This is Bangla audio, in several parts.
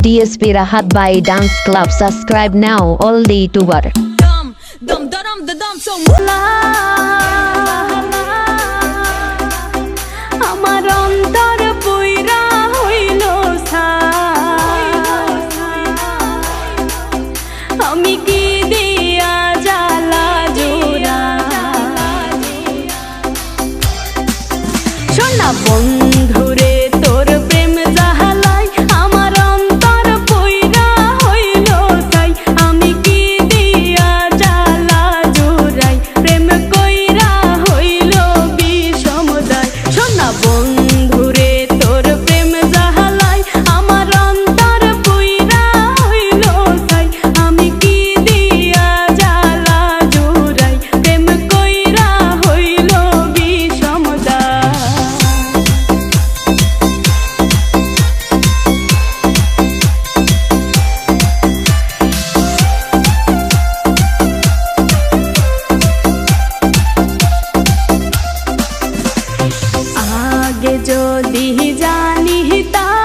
DSP Rahat by Dance Club. Subscribe now, all the YouTuber. আমার অন্তর পুইরা হইল আমি কি দিয়া জ্বালা জোড়া শোনা বন্ধুরে তোর প্রেম জাহালাই আমার অন্তর পুইরা হইল তাই আমি কি দিয়া জ্বালা জোড়াই প্রেম কইরা হইল বিষমদায় শোনা বন্ধুরে তোর প্রেম জাহালাই আমার অন্তর পুইরা হইল তাই আমি কি দিয়া জ্বালা জোড়াই প্রেম কইরা হইল বিষমদায় আগে যদি জানিতাম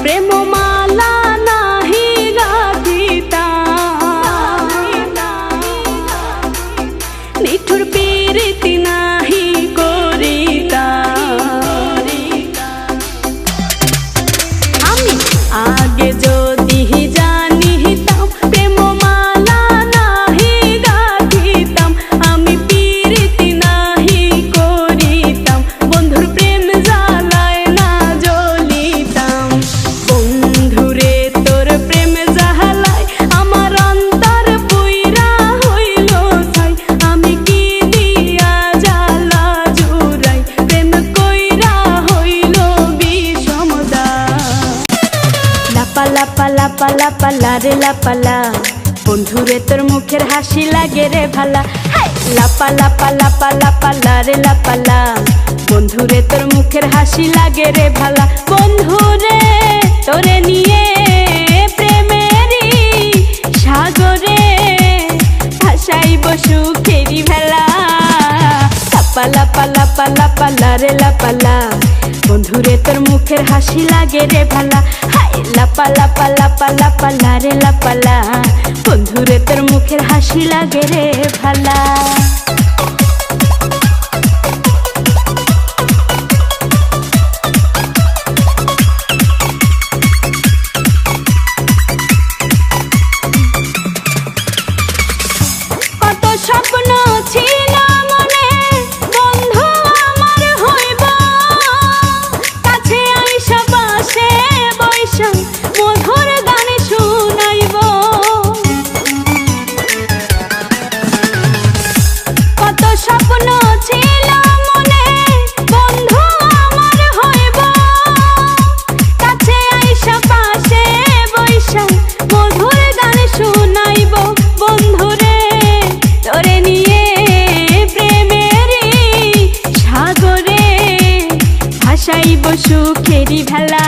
প্রেম মালা নাহি গাথিতাম নিঠুর পীড়িতি নাহি করিতাম আমি আগে যদি জানিতাম প্রেম মালা নাহি গাথিতাম আমি পীড়িতি নাহি করিতাম বন্ধুর প্রেম জ্বালায় না জ্বলিতাম বন্ধুরে তোর প্রেম জ্বালায় আমার অন্তর পুইরা হইল ছাই আমি কি দিয়া জ্বালা জুড়াই প্রেম কইরা হইল বিষমদায় লাপা লাপা লাপা লাপা লারে লাপালা বন্ধুরে তোর মুখের হাসি লাগে রে ভালা লাপা লাপা লাপা লাপা লারে লাপালা বন্ধুরে তোর মুখের হাসি লাগে রে ভালা বন্ধুরে তোরে নিয়ে প্রেমেরই সাগরে ভাসাইব সুখেরি ভেলা লাপা লাপা লাপা লাপা লারে লাপালা বন্ধুরে তোর মুখের হাসি লাগে রে ভালা লাপা লাপা লাপা লাপা লারে লাপালা বন্ধুরে তোর মুখের হাসি লাগে রে ভালা কত স্বপ্ন ছিল মনে বন্ধু আমার হইব কাছে আইসা পাশে বৈশা মধুর গান শুনাইব কত স্বপ্ন ছিল মনে বন্ধু আমার হইব কাছে আইসা পাশে বৈশা মধুর গান শুনাইব বন্ধুরে তোরে নিয়ে প্রেমেরই সাগরে ভাসাইব সুখেরি ভেলা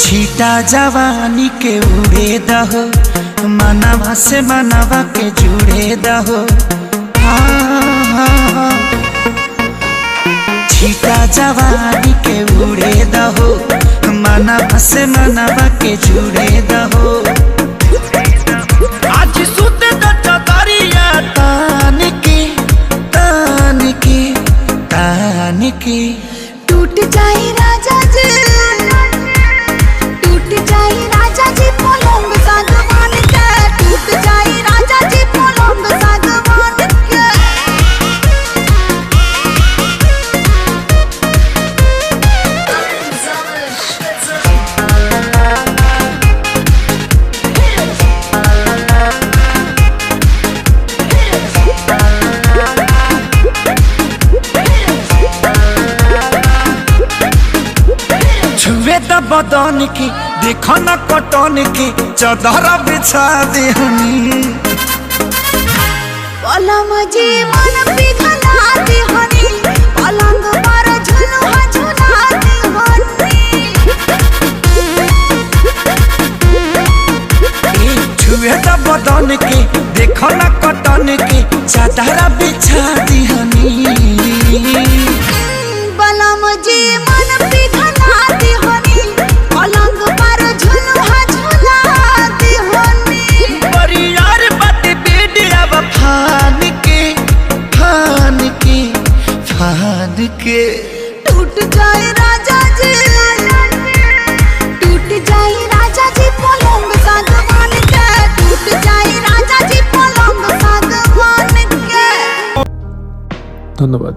छीटा जवानी के उड़े दहो मनवा से मनवा के जुड़े दहो छीटा जवानी के उड़े दहो मनवा से मनवा के जुड़े दहो आज सुते दरिया तान की तान की तान की टूट जाए राजा जी टूट जाए राजा जी पलंग सागवान के टूट जाए राजा जी पलंग सागवान के छुए द बदन की देखो न कटन की चदर बिछा देहनी पलम जी मन पिघला दे हनी चादरा बिछा दिहनी बलम जी मन पिघला दिहनी पलंग पर झुलुहा झुला दिहनी परियार बात बेडिया फान के फान के फान के टूट जाए राजा जी टूट जाए राजा जी पलंग सागवान के टूट जाए राजा जी पलंग सागवान के ধন্যবাদ।